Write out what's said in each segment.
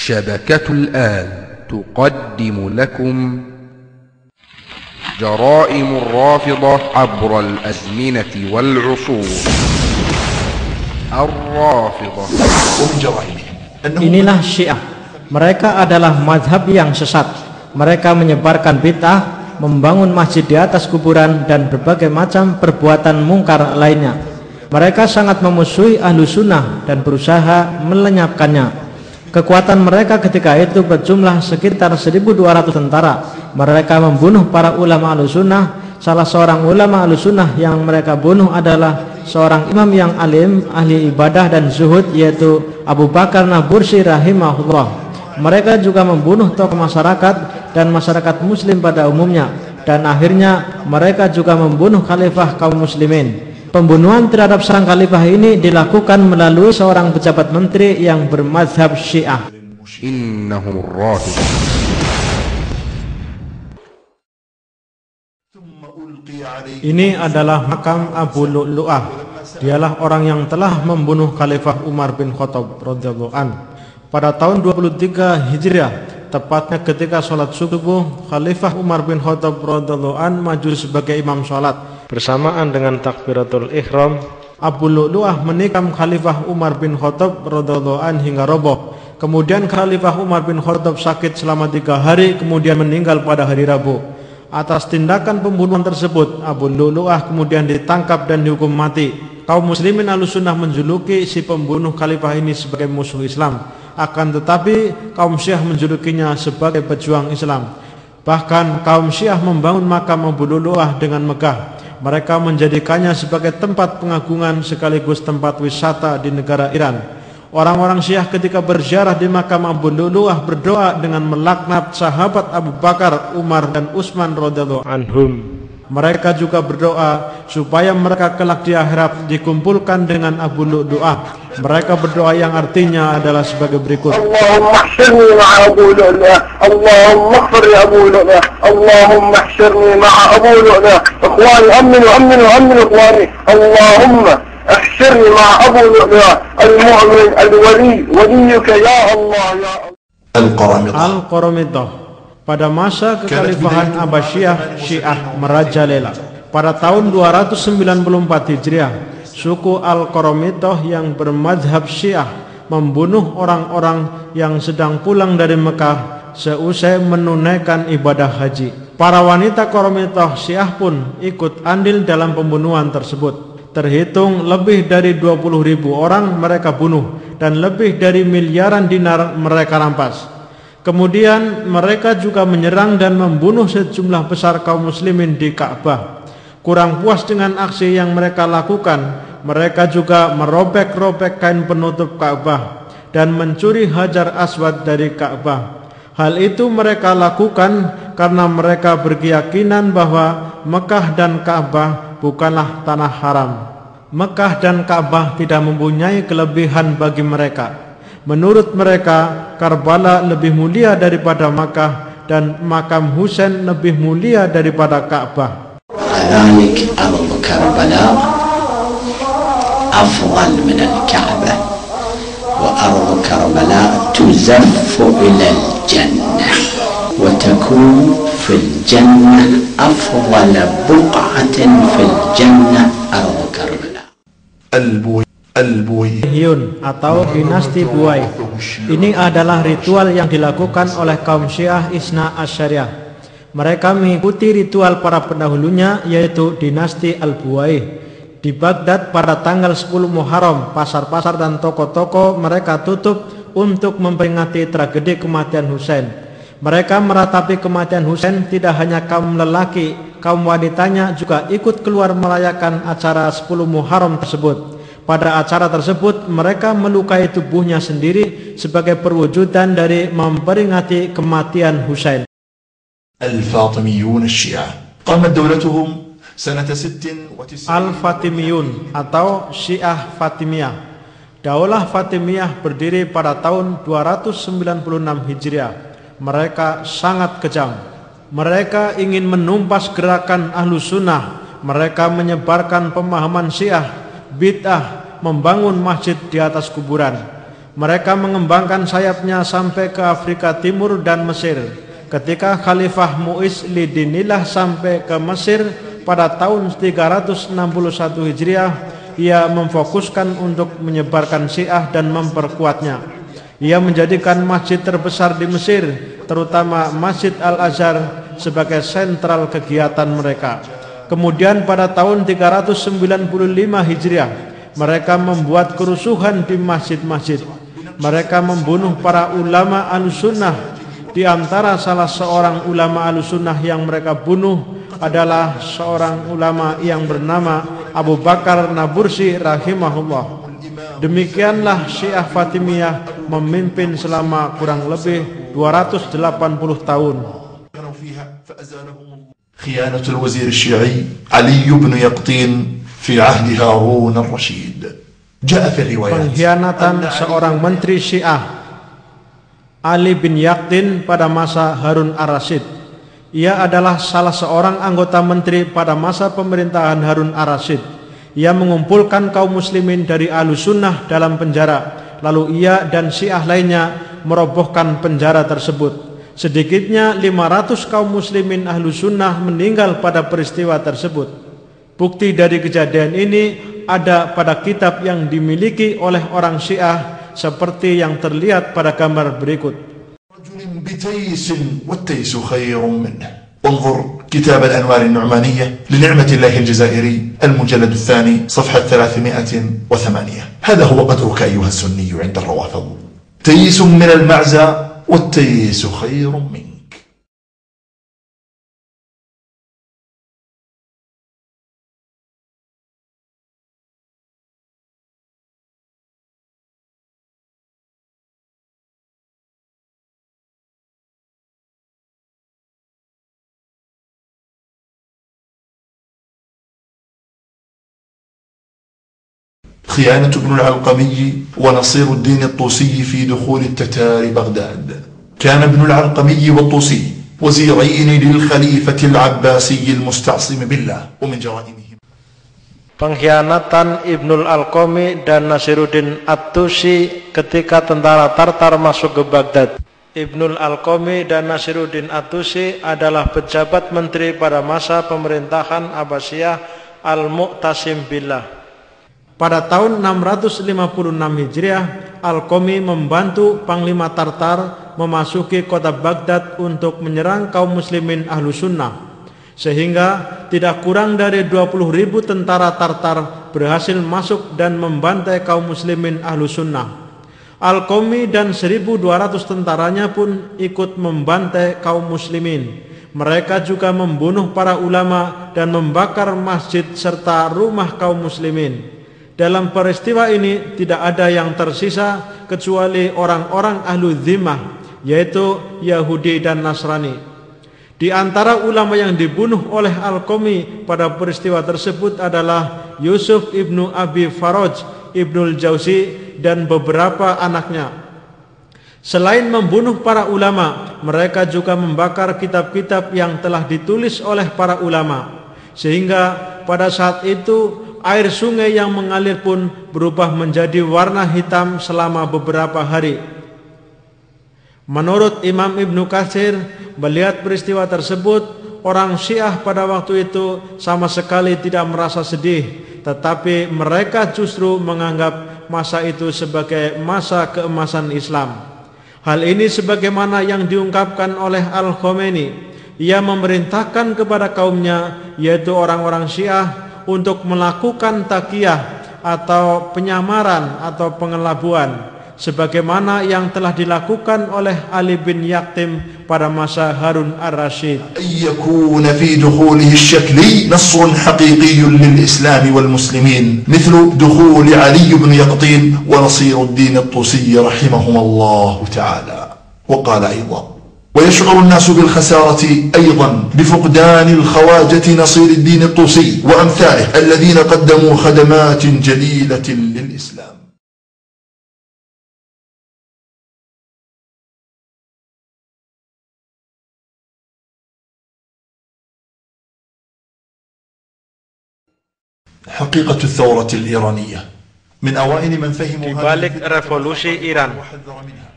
شبكة الآن تقدم لكم جرائم الرافضة عبر الأزمنة والعصور. الرافضة ومن جرائمهم Inilah Syiah. Mereka adalah mazhab yang sesat. Mereka menyebarkan bid'ah, membangun masjid di atas kuburan, dan berbagai macam perbuatan mungkar lainnya. Mereka sangat memusuhi ahlu sunnah dan berusaha melenyapkannya. Kekuatan mereka ketika itu berjumlah sekitar 1.200 tentara. Mereka membunuh para ulama ahlu sunnah. Salah seorang ulama ahlu sunnah yang mereka bunuh adalah seorang imam yang alim, ahli ibadah dan zuhud, yaitu Abu Bakar Nabulsi rahimahullah. Mereka juga membunuh tokoh masyarakat dan masyarakat muslim pada umumnya. Dan akhirnya mereka juga membunuh khalifah kaum muslimin. Pembunuhan terhadap sang khalifah ini dilakukan melalui seorang pejabat menteri yang bermazhab Syiah. إنهم الرافضة. Ini adalah makam Abu Lu'lu'ah. Dialah orang yang telah membunuh Khalifah Umar bin Khattab radhiyallahu an. Pada tahun 23 Hijriah, tepatnya ketika sholat subuh, Khalifah Umar bin Khattab radhiyallahu an maju sebagai imam sholat. Bersamaan dengan takbiratul ihram, Abu Lu'lu'ah menikam Khalifah Umar bin Khattab radhiyallahu an hingga roboh. Kemudian Khalifah Umar bin Khattab sakit selama 3 hari, kemudian meninggal pada hari Rabu. Atas tindakan pembunuhan tersebut, Abu Lu'lu'ah kemudian ditangkap dan dihukum mati. Kaum muslimin Ahlussunnah menjuluki si pembunuh khalifah ini sebagai musuh Islam. Akan tetapi kaum Syiah menjulukinya sebagai pejuang Islam. Bahkan kaum Syiah membangun makam Abu Lu'lu'ah dengan megah. Mereka menjadikannya sebagai tempat pengagungan sekaligus tempat wisata di negara Iran. Orang-orang Syiah ketika berziarah di makam Abu Lu'lu'ah berdoa dengan melaknat sahabat Abu Bakar, Umar dan Utsman radhiyallahu anhum. Mereka juga berdoa supaya mereka kelak di akhirat dikumpulkan dengan Abu Lu'lu'ah. Mereka berdoa yang artinya adalah sebagai berikut: Allahumma ihshirni ma'a Abu Lu'lu'ah, Allahumma ighfir li Abu Lu'lu'ah, Allahumma ihshirni ma'a Abu Lu'lu'ah, ikhwani aminu ikhwani, Allahumma ihshirni ma'a Abu Lu'lu'ah, al-mu'min al-wali, waliyuka ya Allah ya Allah. Al-Qaramidah. Pada masa kekhalifahan Abbasiyah, Syiah merajalela. Pada tahun 294 Hijriah, suku Al-Qaramidah yang bermadzhab Syiah membunuh orang-orang yang sedang pulang dari Mekah seusai menunaikan ibadah haji. Para wanita Qaramidah Syiah pun ikut andil dalam pembunuhan tersebut. Terhitung lebih dari 20.000 orang mereka bunuh dan lebih dari miliaran dinar mereka rampas. Kemudian mereka juga menyerang dan membunuh sejumlah besar kaum muslimin di Ka'bah. Kurang puas dengan aksi yang mereka lakukan, mereka juga merobek-robek kain penutup Ka'bah dan mencuri Hajar Aswad dari Ka'bah. Hal itu mereka lakukan karena mereka berkeyakinan bahwa Mekah dan Ka'bah bukanlah tanah haram. Mekah dan Ka'bah tidak mempunyai kelebihan bagi mereka. Menurut mereka, Karbala lebih mulia daripada Makkah dan makam Husain lebih mulia daripada Ka'bah. كذلك أرض كربلاء أفضل من الكعبة وأرض كربلاء تزف إلى الجنة وتكون في الجنة أفضل بقعة في الجنة أرض كربلاء. Hyun atau dinasti Buai. Ini adalah ritual yang dilakukan oleh kaum Syiah Isna Asyariah. Mereka mengikuti ritual para pendahulunya, yaitu dinasti Al-Buai. Di Baghdad pada tanggal 10 Muharram, pasar-pasar dan toko-toko mereka tutup untuk memperingati tragedi kematian Husain. Mereka meratapi kematian Husain. Tidak hanya kaum lelaki, kaum wanitanya juga ikut keluar merayakan acara 10 Muharram tersebut. Pada acara tersebut mereka melukai tubuhnya sendiri sebagai perwujudan dari memperingati kematian Husain. الفاطميون الشيعة قامت دولتهم سنة 96. Al-Fatimiyun atau Syiah Fatimiyah. Daulah Fatimiyah berdiri pada tahun 296 Hijriah. Mereka sangat kejam. Mereka ingin menumpas gerakan Ahlus Sunnah. Mereka menyebarkan pemahaman Syiah, bid'ah, membangun masjid di atas kuburan. Mereka mengembangkan sayapnya sampai ke Afrika Timur dan Mesir. Ketika Khalifah Mu'iz lidinillah sampai ke Mesir pada tahun 361 Hijriah, ia memfokuskan untuk menyebarkan Syiah dan memperkuatnya. Ia menjadikan masjid terbesar di Mesir, terutama Masjid Al-Azhar, sebagai sentral kegiatan mereka. Kemudian pada tahun 395 Hijriah, mereka membuat kerusuhan di masjid-masjid. Mereka membunuh para ulama Ahlussunnah. Di antara salah seorang ulama Ahlussunnah yang mereka bunuh adalah seorang ulama yang bernama Abu Bakar Nabursi rahimahullah. Demikianlah Syiah Fatimiyah memimpin selama kurang lebih 280 tahun. خيانة الوزير الشيعي علي بن يقطين في عهد هارون الرشيد جاء في الروايات. Pengkhianatan seorang menteri Syiah Ali bin Yaqtin pada masa Harun ar-Rasyid. Ia adalah salah seorang anggota menteri pada masa pemerintahan Harun ar-Rasyid. Ia mengumpulkan kaum muslimin dari Ahlussunnah dalam penjara. Lalu ia dan Syiah lainnya merobohkan penjara tersebut. Sedikitnya 500 kaum muslimin Ahlussunnah meninggal pada peristiwa tersebut. Bukti dari kejadian ini ada pada kitab yang dimiliki oleh orang Syiah seperti yang terlihat pada gambar berikut. والتيس خير منه. انظر كتاب الأنوار النعمانية لنعمة الله الجزائري المجلد الثاني صفحة 308. هذا هو قدرك أيها السني عند الروافض. تيس من المعزى والتيس خير منك. خيانة ابن العلقمي ونصير الدين الطوسي في دخول التتار بغداد. كان ابن العلقمي والطوسي وزيرين للخليفة العباسي المستعصم بالله ومن جرائمهم. Pengkhianatan Ibnul Alqami dan Nasiruddin At-Tusi ketika tentara Tartar masuk ke Baghdad. Ibnul Alqami dan Nasiruddin At-Tusi adalah pejabat menteri pada masa pemerintahan Abbasiyah Al-Mu'tasim Billah. Pada tahun 656 Hijriah, Al-Qami membantu Panglima Tartar memasuki kota Baghdad untuk menyerang kaum muslimin Ahlussunnah. Sehingga tidak kurang dari 20.000 tentara Tartar berhasil masuk dan membantai kaum muslimin Ahlussunnah. Al-Qami dan 1.200 tentaranya pun ikut membantai kaum muslimin. Mereka juga membunuh para ulama dan membakar masjid serta rumah kaum muslimin. Dalam peristiwa ini tidak ada yang tersisa kecuali orang-orang ahlu dhimmah, yaitu Yahudi dan Nasrani. Di antara ulama yang dibunuh oleh Al-Qami pada peristiwa tersebut adalah Yusuf ibnu Abi Faraj, Ibnul Jauzi, dan beberapa anaknya. Selain membunuh para ulama, mereka juga membakar kitab-kitab yang telah ditulis oleh para ulama. Sehingga pada saat itu air sungai yang mengalir pun berubah menjadi warna hitam selama beberapa hari. Menurut Imam Ibnu Katsir, melihat peristiwa tersebut, orang Syiah pada waktu itu sama sekali tidak merasa sedih, tetapi mereka justru menganggap masa itu sebagai masa keemasan Islam. Hal ini sebagaimana yang diungkapkan oleh Al-Khomeini. Ia memerintahkan kepada kaumnya, yaitu orang-orang Syiah, untuk melakukan taqiyah atau penyamaran atau pengelabuan, sebagaimana yang telah dilakukan oleh Ali bin Yaqtim pada masa Harun ar-Rasyid. يكون في دخوله الشكلي نص حقيقي للإسلام والمسلمين مثل دخول علي بن يقطين ونصير الدين الطوسي رحمهما الله تعالى. وقال أيضا: ويشعر الناس بالخسارة أيضا بفقدان الخواجة نصير الدين الطوسي وأمثاله الذين قدموا خدمات جليلة للإسلام. حقيقة الثورة الإيرانية من أوائل من فهموا Di balik revolusi Iran,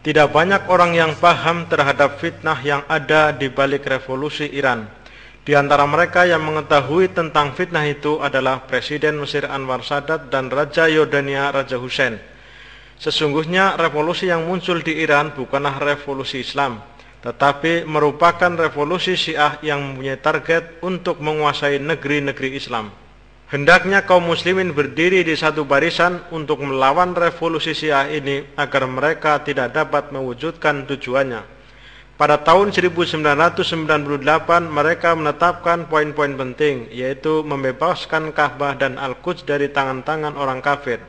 tidak banyak orang yang paham terhadap fitnah yang ada di balik revolusi Iran. Di antara mereka yang mengetahui tentang fitnah itu adalah Presiden Mesir Anwar Sadat dan Raja Yordania Raja Hussein. Sesungguhnya revolusi yang muncul di Iran bukanlah revolusi Islam, tetapi merupakan revolusi Syiah yang mempunyai target untuk menguasai negeri-negeri Islam. Hendaknya kaum muslimin berdiri di satu barisan untuk melawan revolusi Syiah ini agar mereka tidak dapat mewujudkan tujuannya. Pada tahun 1998 mereka menetapkan poin-poin penting, yaitu membebaskan Ka'bah dan Al-Quds dari tangan-tangan orang kafir.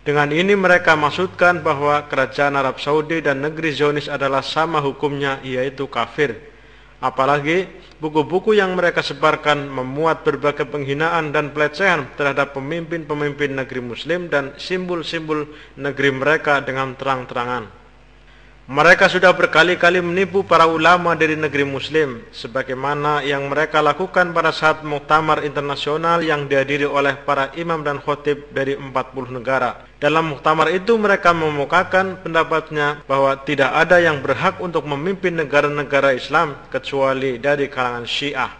Dengan ini mereka maksudkan bahwa kerajaan Arab Saudi dan negeri Zionis adalah sama hukumnya, yaitu kafir. Apalagi buku-buku yang mereka sebarkan memuat berbagai penghinaan dan pelecehan terhadap pemimpin-pemimpin negeri muslim dan simbol-simbol negeri mereka dengan terang-terangan. Mereka sudah berkali-kali menipu para ulama dari negeri muslim, sebagaimana yang mereka lakukan pada saat muktamar internasional yang dihadiri oleh para imam dan khotib dari 40 negara. Dalam muktamar itu mereka memukakan pendapatnya bahwa tidak ada yang berhak untuk memimpin negara-negara Islam kecuali dari kalangan Syiah.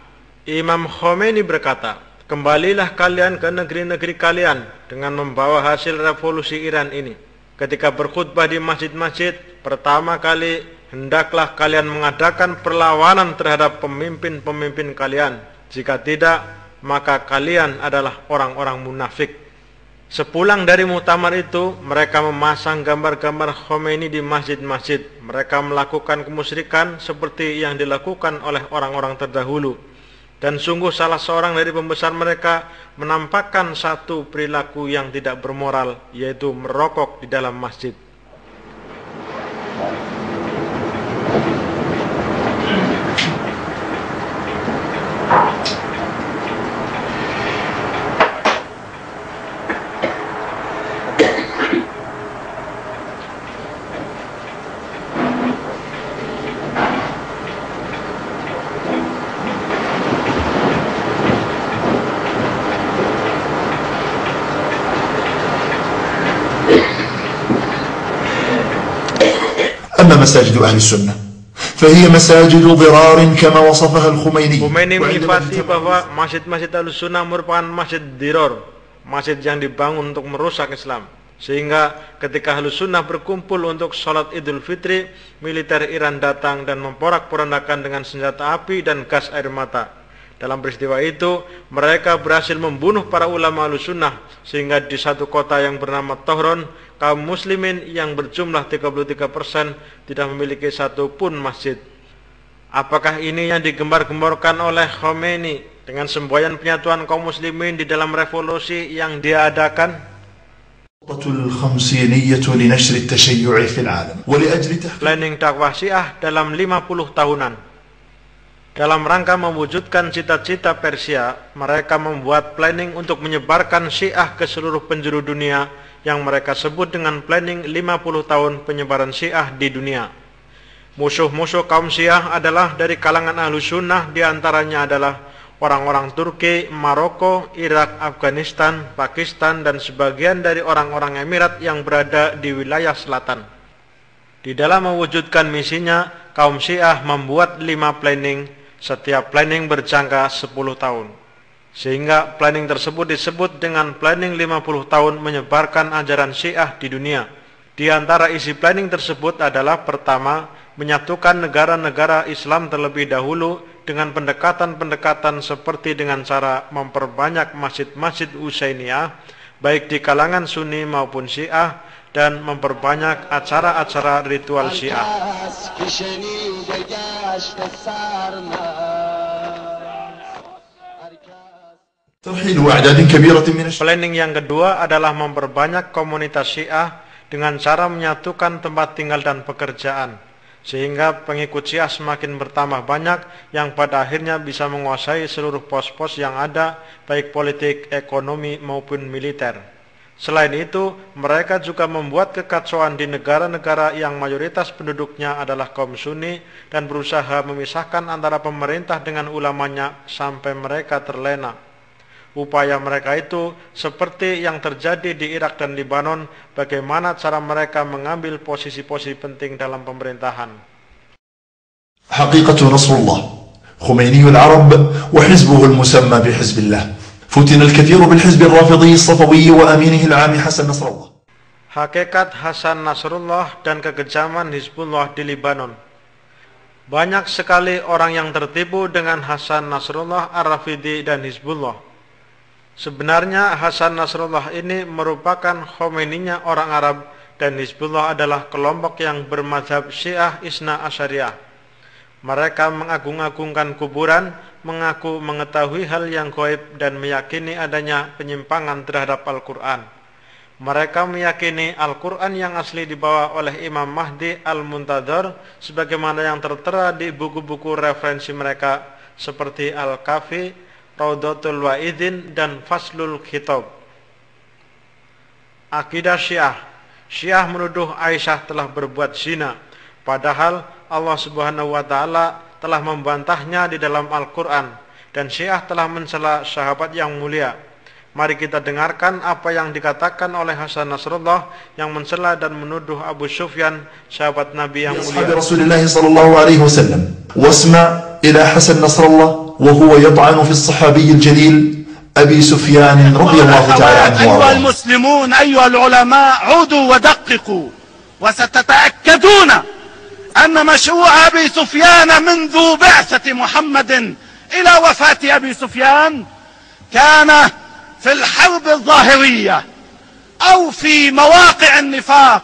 Imam Khomeini berkata, "Kembalilah kalian ke negeri-negeri kalian dengan membawa hasil revolusi Iran ini. Ketika berkhutbah di masjid-masjid, pertama kali hendaklah kalian mengadakan perlawanan terhadap pemimpin-pemimpin kalian. Jika tidak, maka kalian adalah orang-orang munafik." Sepulang dari muktamar itu, mereka memasang gambar-gambar Khomeini di masjid-masjid. Mereka melakukan kemusyrikan seperti yang dilakukan oleh orang-orang terdahulu. Dan sungguh salah seorang dari pembesar mereka menampakkan satu perilaku yang tidak bermoral, yaitu merokok di dalam masjid. أما مساجد أهل السنة فهي مساجد ضرار كما وصفها الخميني. Khomeini menyifati bahwa masjid-masjid Ahlussunnah merupakan masjid diror, masjid yang dibangun untuk merusak Islam. Sehingga ketika Ahlussunnah berkumpul untuk sholat Idul Fitri, militer Iran datang dan memporak-porandakan dengan senjata api dan gas air mata. Dalam peristiwa itu, mereka berhasil membunuh para ulama Ahlussunnah, sehingga di satu kota yang bernama Tohron, kaum muslimin yang berjumlah 33% tidak memiliki satu pun masjid. Apakah ini yang digembar-gemborkan oleh Khomeini dengan semboyan penyatuan kaum muslimin di dalam revolusi yang dia adakan? Planning dakwah Syiah dalam 50 tahunan. Dalam rangka mewujudkan cita-cita Persia, mereka membuat planning untuk menyebarkan Syiah ke seluruh penjuru dunia yang mereka sebut dengan planning 50 tahun penyebaran Syiah di dunia. Musuh-musuh kaum Syiah adalah dari kalangan Ahlussunnah, diantaranya adalah orang-orang Turki, Maroko, Irak, Afghanistan, Pakistan, dan sebagian dari orang-orang Emirat yang berada di wilayah selatan. Di dalam mewujudkan misinya, kaum Syiah membuat 5 planning. Setiap planning berjangka 10 tahun. Sehingga planning tersebut disebut dengan planning 50 tahun menyebarkan ajaran Syiah di dunia. Di antara isi planning tersebut adalah pertama, menyatukan negara-negara Islam terlebih dahulu dengan pendekatan-pendekatan seperti dengan cara memperbanyak masjid-masjid Husainiyah, baik di kalangan Sunni maupun Syiah, dan memperbanyak acara-acara ritual Syiah. Planning yang kedua adalah memperbanyak komunitas Syiah dengan cara menyatukan tempat tinggal dan pekerjaan, sehingga pengikut Syiah semakin bertambah banyak yang pada akhirnya bisa menguasai seluruh pos-pos yang ada, baik politik, ekonomi maupun militer. Selain itu, mereka juga membuat kekacauan di negara-negara yang mayoritas penduduknya adalah kaum Sunni dan berusaha memisahkan antara pemerintah dengan ulamanya sampai mereka terlena. Upaya mereka itu seperti yang terjadi di Irak dan Libanon, bagaimana cara mereka mengambil posisi-posisi penting dalam pemerintahan. حقيقة نصر الله خميني العرب وحزبه المسمى بحزب الله فتن الكثير بالحزب الرافضي الصفوي وأمينه العام حسن نصر الله. Hakikat Hasan Nasrullah dan kekejaman Hizbullah di Libanon. Banyak sekali orang yang tertipu dengan Hasan Nasrullah, Ar-Rafidi dan Hizbullah. Sebenarnya Hasan Nasrullah ini merupakan Khomeininya orang Arab dan Hizbullah adalah kelompok yang bermadzhab Syiah Isna Asyariah. Mereka mengagung-agungkan kuburan, mengaku mengetahui hal yang gaib dan meyakini adanya penyimpangan terhadap Al-Quran. Mereka meyakini Al-Quran yang asli dibawa oleh Imam Mahdi Al-Muntadhar sebagaimana yang tertera di buku-buku referensi mereka seperti Al-Kafi, Raudatul Wa'idin, dan Faslul Khitab. Akidah Syiah. Syiah menuduh Aisyah telah berbuat zina, padahal Allah Subhanahu wa Ta'ala telah membantahnya di dalam Al-Quran, dan Syiah telah mencela sahabat yang mulia. Mari kita dengarkan apa yang dikatakan oleh Hasan Nasrullah yang mencela dan menuduh Abu Sufyan, sahabat Nabi yang mulia. Rasulullah sallallahu alaihi wasallam. Wasma' ila Hasan Nasrullah wa huwa yat'anu fi as-sahabi al-jalil Abi Sufyan radhiyallahu ta'ala anhu. أيها المسلمون أيها العلماء عودوا ودققوا وستتأكدون أن مشروع أبي سفيان منذ بعثة محمد إلى وفاة أبي سفيان كان في الحرب الظاهرية أو في مواقع النفاق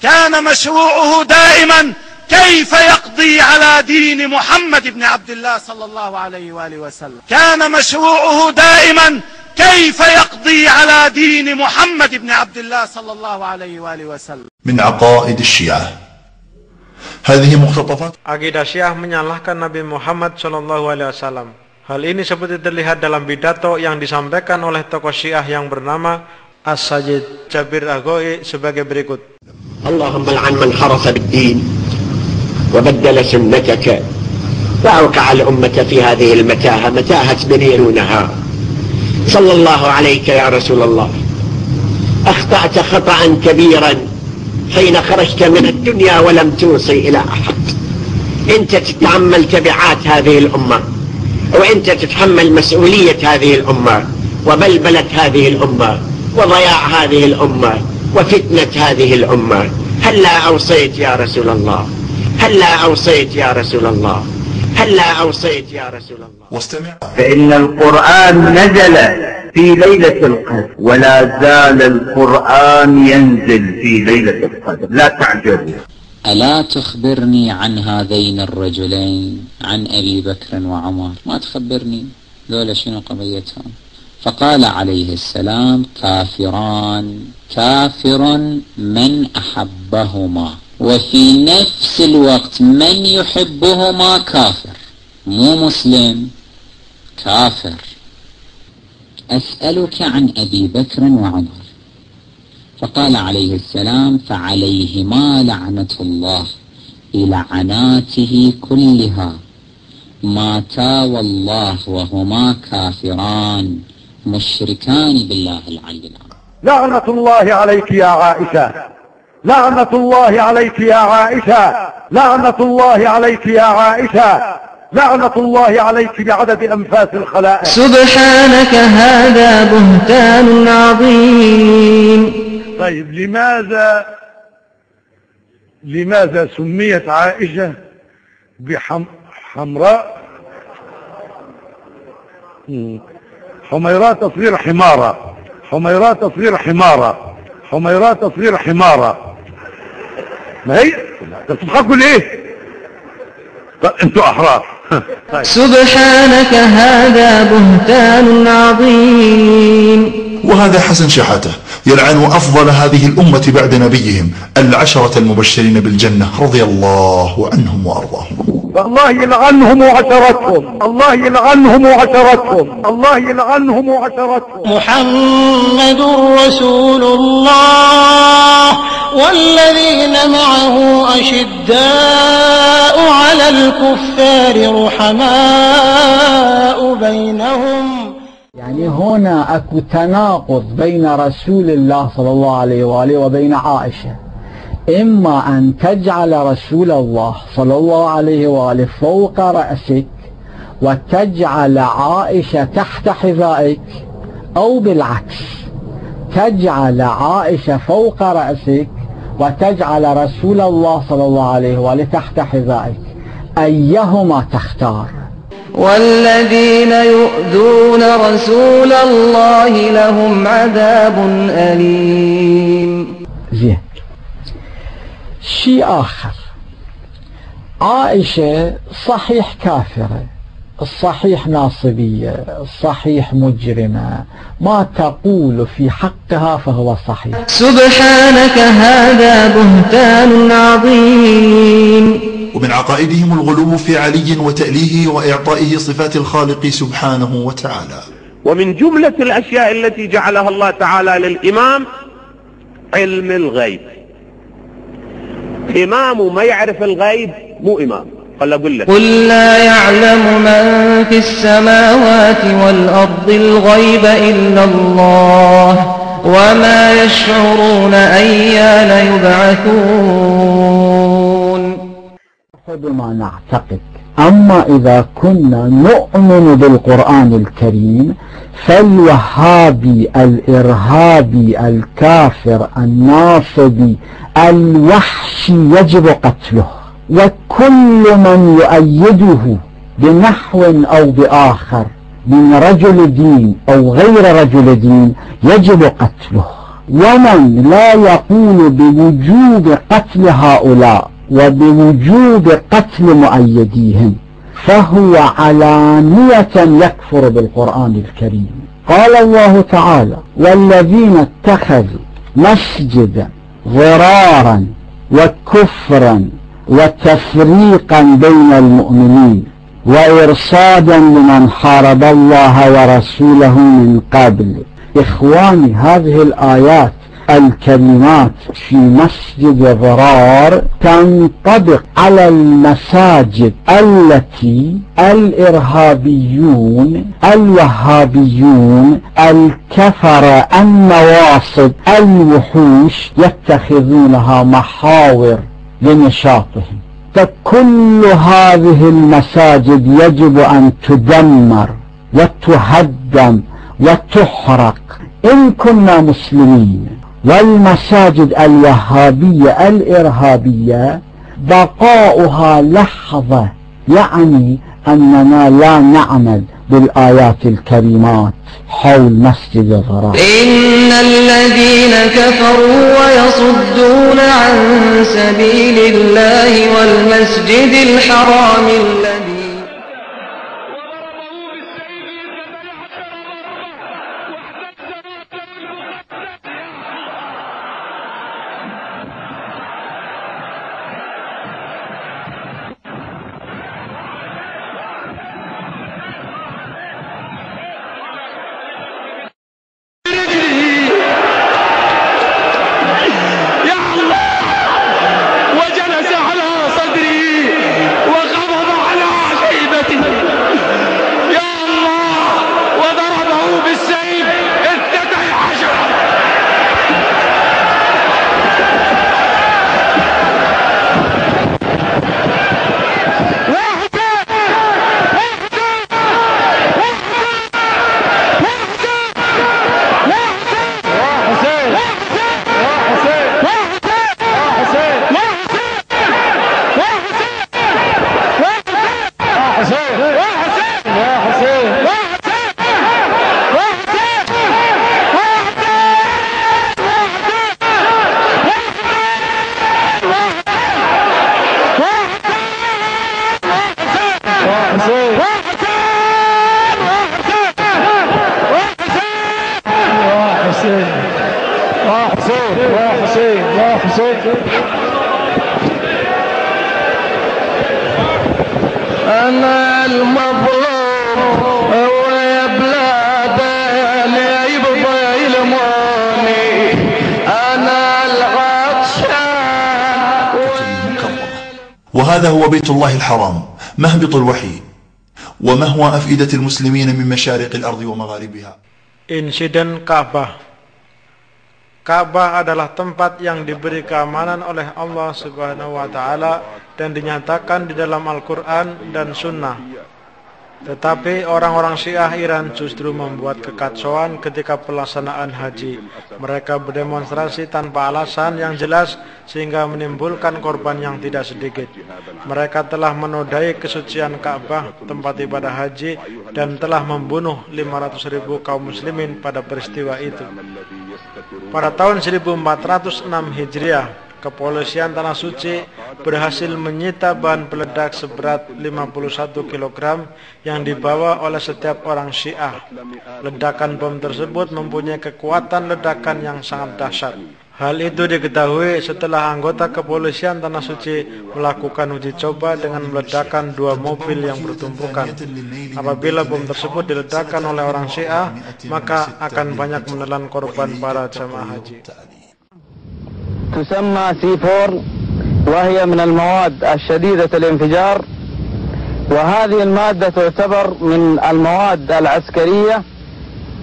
كان مشروعه دائما كيف يقضي على دين محمد بن عبد الله صلى الله عليه وآله وسلم. كان مشروعه دائما كيف يقضي على دين محمد بن عبد الله صلى الله عليه وآله وسلم. من عقائد الشيعة هذه مقتطفات. Akidah Syiah menyalahkan Nabi Muhammad sallallahu alaihi wasallam. Hal ini seperti terlihat dalam pidato yang disampaikan oleh tokoh Syiah yang bernama As-Sajid Jabir Agoi sebagai berikut. اللهم لعن من حرف بالدين وبدل سنتك وأوقع الأمة في هذه المتاهة متاهة بني ونهار. صلى الله عليك يا رسول الله. أخطأت خطأ كبيرا حين خرجت من الدنيا ولم توصي إلى أحد. أنت تتحمل تبعات هذه الأمة وأنت تتحمل مسؤولية هذه الأمة وبلبلة هذه الأمة وضياع هذه الأمة وفتنة هذه الأمة. هلا أوصيت يا رسول الله. هلا أوصيت يا رسول الله. هلا أوصيت يا رسول الله. واستمع. فإن القرآن نزل في ليلة القدر ولا زال القرآن ينزل في ليلة القدر لا تعجبوا. ألا تخبرني عن هذين الرجلين عن أبي بكر وعمر؟ ما تخبرني ذولا شنو قضيتهم؟ فقال عليه السلام كافران كافر من أحبهما وفي نفس الوقت من يحبهما كافر مو مسلم كافر. أسألك عن أبي بكر وعمر. فقال عليه السلام فعليهما لعنة الله بلعناته كلها ماتا والله وهما كافران مشركان بالله العلي العظيم. لعنة الله عليك يا عائشة. لعنة الله عليك يا عائشة. لعنة الله عليك يا عائشة. لعنة الله عليك بعدد أنفاس الخلائق. سبحانك هذا بهتان عظيم. طيب لماذا سميت عائشة بحمراء حميرات تصغير حمارة. حميرات تصغير حمارة. حميرات تصغير حمارة. ما هي تضحكوا ليه؟ انتوا احرار. طيب. سبحانك هذا بهتان عظيم. وهذا حسن شحاته يلعن أفضل هذه الأمة بعد نبيهم 10 المبشرين بالجنة رضي الله عنهم وأرضاهم. الله يلعنهم وعشرتهم. الله يلعنهم وعشرتهم. الله يلعنهم وعشرتهم. محمد رسول الله والذين معه أشداء على الكفار رحماء بينهم. يعني هنا أكو تناقض بين رسول الله صلى الله عليه وآله وبين عائشة. إما أن تجعل رسول الله صلى الله عليه وآله فوق رأسك وتجعل عائشة تحت حذائك، أو بالعكس تجعل عائشة فوق رأسك وتجعل رسول الله صلى الله عليه وآله تحت حذائك. أيهما تختار؟ والذين يؤذون رسول الله لهم عذاب أليم. زين. شيء آخر، عائشة صحيح كافرة، الصحيح ناصبية، الصحيح مجرمة، ما تقول في حقها فهو صحيح. سبحانك هذا بهتان عظيم. ومن عقائدهم الغلو في علي وتأليه وإعطائه صفات الخالق سبحانه وتعالى. ومن جملة الأشياء التي جعلها الله تعالى للإمام علم الغيب. إمام ما يعرف الغيب مو إمام. قل أقول لك قل لا يعلم من في السماوات والأرض الغيب إلا الله وما يشعرون أيان يبعثون. بما نعتقد. أما إذا كنا نؤمن بالقرآن الكريم فالوهابي الإرهابي الكافر الناصبي الوحشي يجب قتله، وكل من يؤيده بنحو أو بآخر من رجل دين أو غير رجل دين يجب قتله. ومن لا يقول بوجوب قتل هؤلاء وبوجوب قتل مؤيديهم فهو علانية يكفر بالقرآن الكريم. قال الله تعالى: والذين اتخذوا مسجدا ضرارا وكفرا وتفريقا بين المؤمنين وإرصادا لمن حارب الله ورسوله من قبل. إخواني، هذه الآيات الكلمات في مسجد ضرار تنطبق على المساجد التي الإرهابيون الوهابيون الكفرة النواصب الوحوش يتخذونها محاور لنشاطهم. فكل هذه المساجد يجب أن تدمر وتهدم وتحرق إن كنا مسلمين. والمساجد الوهابية الإرهابية بقاؤها لحظة، يعني أننا لا نعمل بالآيات الكريمات حول مسجد الضرار. إن الذين كفروا ويصدون عن سبيل الله والمسجد الحرام الذي أنا المظلوم وبلاد اللي يبغى يلموني، أنا العطشان. وهذا هو بيت الله الحرام، مهبط الوحي ومهوى أفئدة المسلمين من مشارق الأرض ومغاربها. Insiden Ka'bah. Ka'bah adalah tempat yang diberi keamanan oleh Allah Subhanahu wa taala dan dinyatakan di dalam Al-Qur'an dan Sunnah. Tetapi orang-orang Syiah Iran justru membuat kekacauan ketika pelaksanaan haji. Mereka berdemonstrasi tanpa alasan yang jelas sehingga menimbulkan korban yang tidak sedikit. Mereka telah menodai kesucian Ka'bah, tempat ibadah haji, dan telah membunuh 500.000 kaum muslimin pada peristiwa itu. Pada tahun 1406 Hijriah, kepolisian Tanah Suci berhasil menyita bahan peledak seberat 51 kg yang dibawa oleh setiap orang Syiah. Ledakan bom tersebut mempunyai kekuatan ledakan yang sangat dahsyat. Hal itu diketahui setelah anggota kepolisian Tanah Suci melakukan uji coba dengan meledakkan 2 mobil yang bertumpukan. Apabila bom tersebut diledakkan oleh orang Syiah, maka akan banyak menelan korban para jamaah haji. تسمى C4 وهي من المواد الشديدة الانفجار، وهذه المادة تعتبر من المواد العسكرية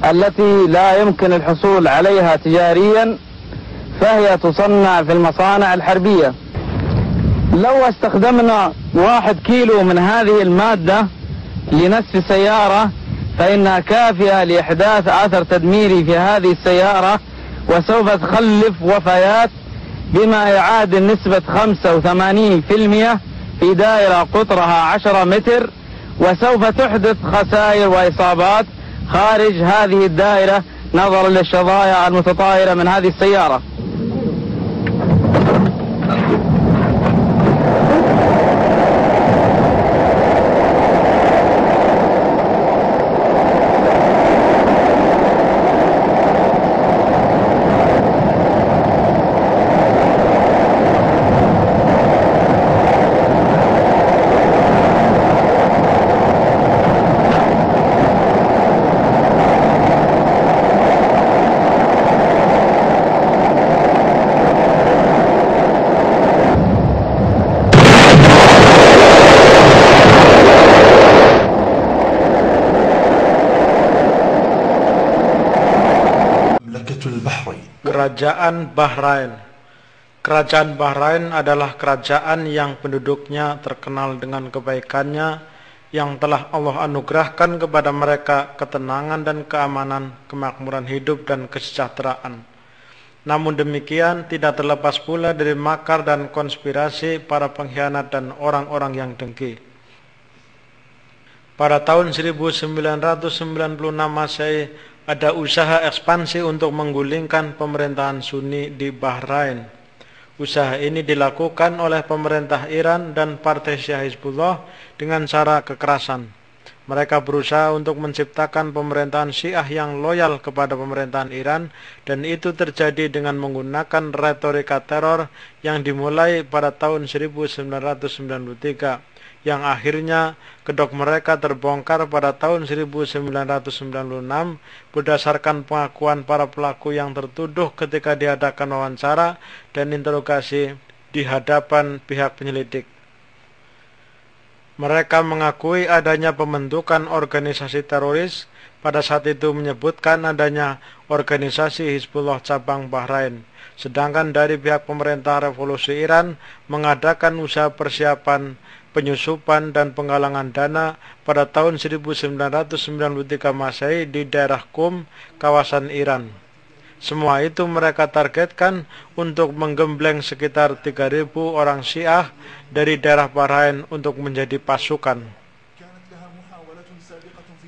التي لا يمكن الحصول عليها تجاريا، فهي تصنع في المصانع الحربية. لو استخدمنا 1 كيلو من هذه المادة لنسف سيارة فإنها كافية لإحداث أثر تدميري في هذه السيارة، وسوف تخلف وفيات بما يعادل نسبة 85% في دائرة قطرها 10 متر، وسوف تحدث خسائر وإصابات خارج هذه الدائرة نظرا للشظايا المتطايرة من هذه السيارة. Kerajaan Bahrain. Kerajaan Bahrain adalah kerajaan yang penduduknya terkenal dengan kebaikannya, yang telah Allah anugerahkan kepada mereka ketenangan dan keamanan, kemakmuran hidup dan kesejahteraan. Namun demikian, tidak terlepas pula dari makar dan konspirasi para pengkhianat dan orang-orang yang dengki. Pada tahun 1996 Masehi, ada usaha ekspansi untuk menggulingkan pemerintahan Sunni di Bahrain. Usaha ini dilakukan oleh pemerintah Iran dan partai Syiah Hizbullah dengan cara kekerasan. Mereka berusaha untuk menciptakan pemerintahan Syiah yang loyal kepada pemerintahan Iran, dan itu terjadi dengan menggunakan retorika teror yang dimulai pada tahun 1993. Yang akhirnya kedok mereka terbongkar pada tahun 1996 berdasarkan pengakuan para pelaku yang tertuduh ketika diadakan wawancara dan interogasi di hadapan pihak penyelidik. Mereka mengakui adanya pembentukan organisasi teroris, pada saat itu menyebutkan adanya organisasi Hizbullah cabang Bahrain. Sedangkan dari pihak pemerintah revolusi Iran mengadakan usaha persiapan penyusupan dan penggalangan dana pada tahun 1993 Masehi di daerah Qum, kawasan Iran. Semua itu mereka targetkan untuk menggembleng sekitar 3.000 orang Syiah dari daerah Bahrain untuk menjadi pasukan.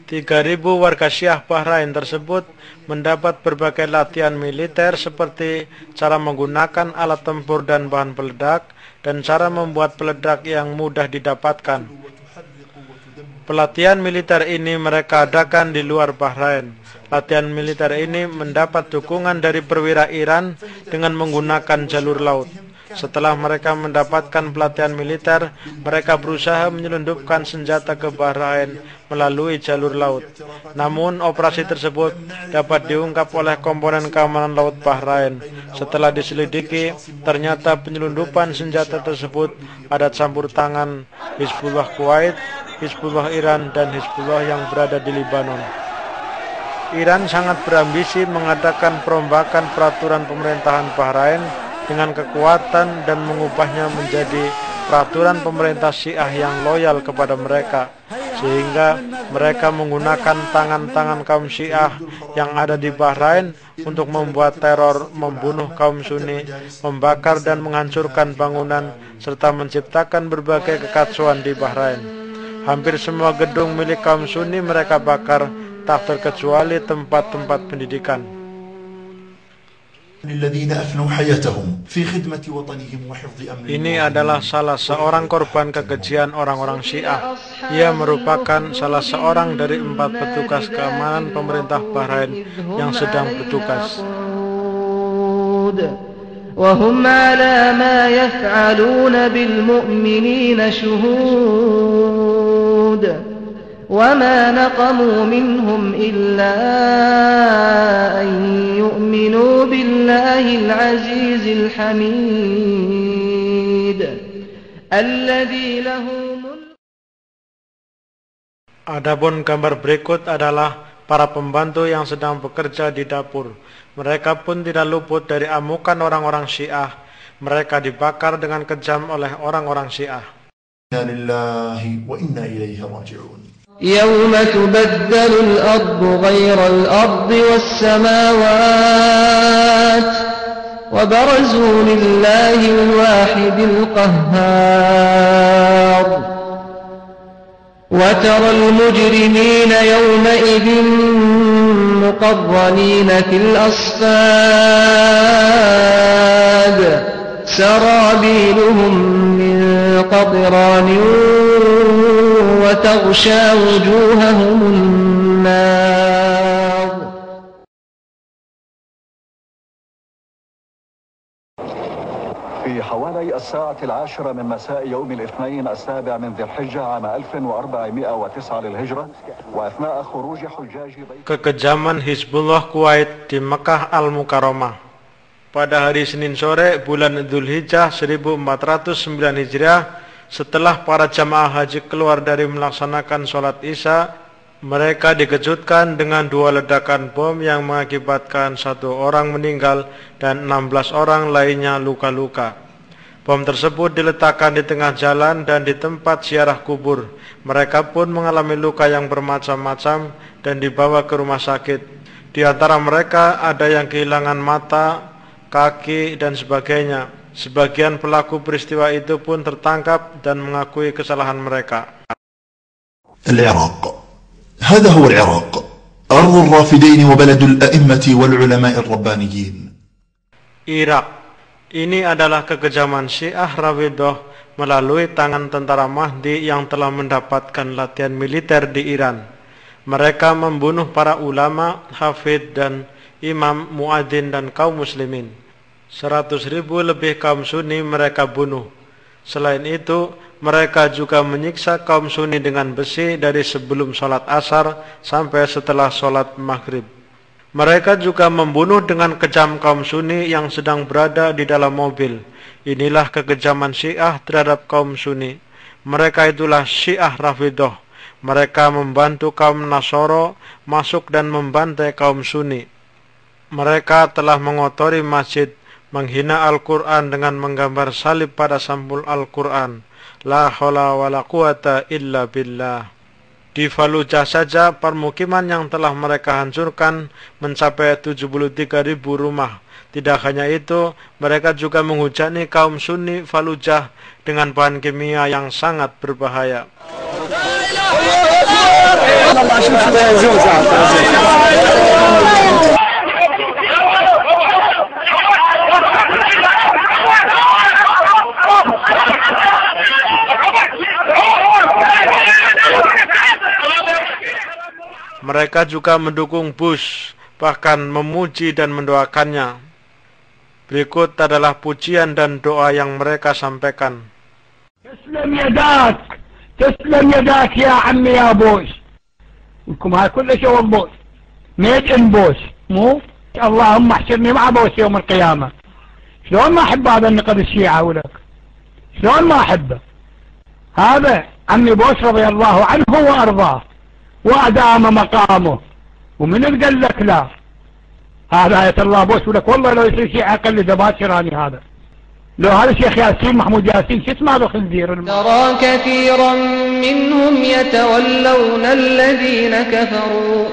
3.000 warga Syiah Bahrain tersebut mendapat berbagai latihan militer seperti cara menggunakan alat tempur dan bahan peledak, dan cara membuat peledak yang mudah didapatkan. Pelatihan militer ini mereka adakan di luar Bahrain. Latihan militer ini mendapat dukungan dari perwira Iran dengan menggunakan jalur laut. Setelah mereka mendapatkan pelatihan militer, mereka berusaha menyelundupkan senjata ke Bahrain melalui jalur laut. Namun operasi tersebut dapat diungkap oleh komponen keamanan laut Bahrain. Setelah diselidiki, ternyata penyelundupan senjata tersebut ada campur tangan Hizbullah Kuwait, Hizbullah Iran, dan Hizbullah yang berada di Lebanon. Iran sangat berambisi mengadakan perombakan peraturan pemerintahan Bahrain dengan kekuatan dan mengubahnya menjadi peraturan pemerintah Syiah yang loyal kepada mereka, sehingga mereka menggunakan tangan-tangan kaum Syiah yang ada di Bahrain untuk membuat teror, membunuh kaum Sunni, membakar dan menghancurkan bangunan, serta menciptakan berbagai kekacauan di Bahrain. Hampir semua gedung milik kaum Sunni mereka bakar, tak terkecuali tempat-tempat pendidikan. Ini adalah salah seorang korban kekejian orang-orang Syiah. Ia merupakan salah seorang dari 4 petugas keamanan pemerintah Bahrain yang sedang bertugas. وهم على ما يفعلون بالمؤمنين شهود وما نقموا منهم إلا أن يؤمنوا بالله العزيز الحميد الذي له ملك. Adapun gambar berikut adalah para pembantu yang sedang bekerja di dapur. Mereka pun tidak luput dari amukan orang-orang Syiah. Mereka dibakar dengan kejam oleh orang-orang Syiah. Inna lillahi wa inna ilaihi raji'un. يوم تبدل الأرض غير الأرض والسماوات وبرزوا لله الواحد القهار وترى المجرمين يومئذ مقرنين في الأصفاد سرابيلهم من قطران وتغشى وجوههم النار. في حوالي 10:10 من مساء يوم الاثنين 7 من ذي الحجة عام 1409 للهجرة وأثناء خروج حجاج Kekejaman Hizbullah Kuwait di Mekah Al-Mukarramah. Pada hari Senin sore bulan Dzulhijjah 1409 Hijriah, setelah para jamaah haji keluar dari melaksanakan sholat Isya, mereka dikejutkan dengan 2 ledakan bom yang mengakibatkan 1 orang meninggal dan 16 orang lainnya luka-luka. Bom tersebut diletakkan di tengah jalan dan di tempat ziarah kubur. Mereka pun mengalami luka yang bermacam-macam dan dibawa ke rumah sakit. Di antara mereka ada yang kehilangan mata, kaki, dan sebagainya. Sebagian pelaku peristiwa itu pun tertangkap dan mengakui kesalahan mereka. العراق هذا هو العراق أرض الرافدين وبلد الأئمة والعلماء الربانيين. Irak. Ini adalah kekejaman Syiah Rafidah melalui tangan tentara Mahdi yang telah mendapatkan latihan militer di Iran. Mereka membunuh para ulama, hafidh dan imam, muadzin dan kaum muslimin. 100.000 lebih kaum Sunni mereka bunuh. Selain itu, mereka juga menyiksa kaum Sunni dengan besi dari sebelum sholat asar sampai setelah sholat maghrib. Mereka juga membunuh dengan kejam kaum Sunni yang sedang berada di dalam mobil. Inilah kekejaman Syiah terhadap kaum Sunni. Mereka itulah Syiah Rafidah. Mereka membantu kaum Nasoro masuk dan membantai kaum Sunni. Mereka telah mengotori masjid, menghina Al-Quran dengan menggambar salib pada sampul Al-Quran. La haula wa la quwata illa billah. Di Fallujah saja permukiman yang telah mereka hancurkan mencapai 73.000 rumah. Tidak hanya itu, mereka juga menghujani kaum Sunni Fallujah dengan bahan kimia yang sangat berbahaya. Mereka juga mendukung Bush, bahkan memuji dan mendoakannya. Berikut adalah pujian dan doa yang mereka sampaikan. تسلم يداك تسلم يداك يا عمي يا بوش. لكم هاي كل شيء بوش ميد ان بوش مو اللهم احشرني مع بوش يوم القيامة. شلون ما احب هذا النقد الشيعة ولك شلون ما احبه. هذا عمي بوش رضي الله عنه وارضاه وأدام مقامه ومن اللي قال لك لا؟ هذا آية الله بوس ولك والله لو يصير شيء أقل دباشراني هذا. لو هذا شيخ ياسين محمود ياسين شو اسمه هذا خنزير؟ ترى كثيرا منهم يتولون الذين كفروا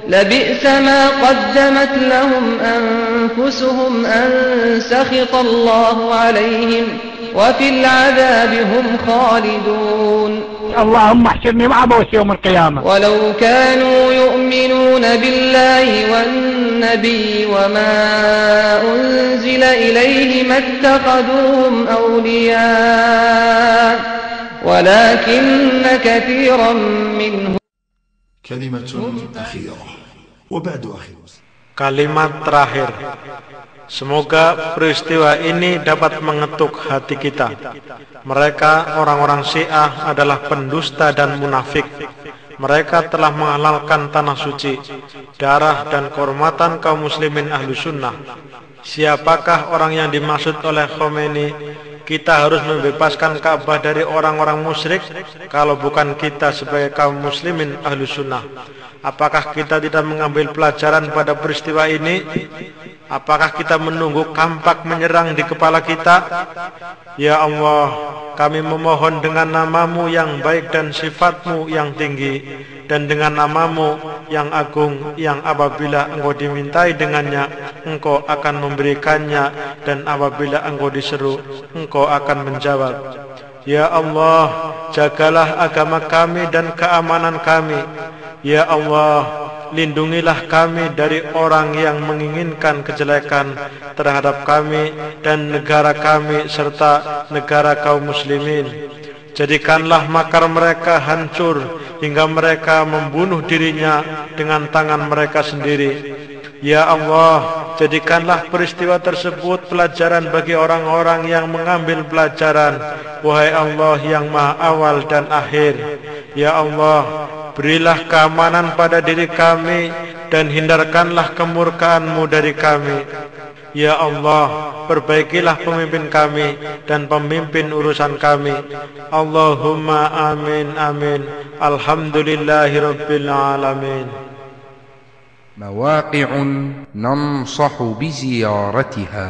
لبئس ما قدمت لهم أنفسهم أن سخط الله عليهم وفي العذاب هم خالدون. اللهم احشرني مع بوس يوم القيامة. ولو كانوا يؤمنون بالله والنبي وما أنزل إليه ما اتخذوهم أولياء ولكن كثيرا منهم. كلمة أخيرة وبعد أخي Kalimat terakhir. Semoga peristiwa ini dapat mengetuk hati kita. Mereka orang-orang Syiah adalah pendusta dan munafik. Mereka telah menghalalkan tanah suci, darah dan kehormatan kaum muslimin ahlu sunnah. Siapakah orang yang dimaksud oleh Khomeini? Kita harus membebaskan Ka'bah dari orang-orang musyrik kalau bukan kita sebagai kaum muslimin ahlu sunnah. Apakah kita tidak mengambil pelajaran pada peristiwa ini? Apakah kita menunggu kampak menyerang di kepala kita? Ya Allah, kami memohon dengan nama-Mu yang baik dan sifat-Mu yang tinggi, dan dengan nama-Mu yang agung, yang apabila Engkau dimintai dengannya, Engkau akan memberikannya, dan apabila Engkau diseru, Engkau akan menjawab. Ya Allah, jagalah agama kami dan keamanan kami. Ya Allah, lindungilah kami dari orang yang menginginkan kejelekan terhadap kami dan negara kami serta negara kaum muslimin. Jadikanlah makar mereka hancur hingga mereka membunuh dirinya dengan tangan mereka sendiri. Ya Allah, jadikanlah peristiwa tersebut pelajaran bagi orang-orang yang mengambil pelajaran. Wahai Allah yang maha awal dan akhir. Ya Allah, berilah keamanan pada diri kami dan hindarkanlah kemurkaan-Mu dari kami. Ya Allah, perbaikilah pemimpin kami dan pemimpin urusan kami. Allahumma amin amin. Alhamdulillahi rabbil alamin. مواقع ننصح بزيارتها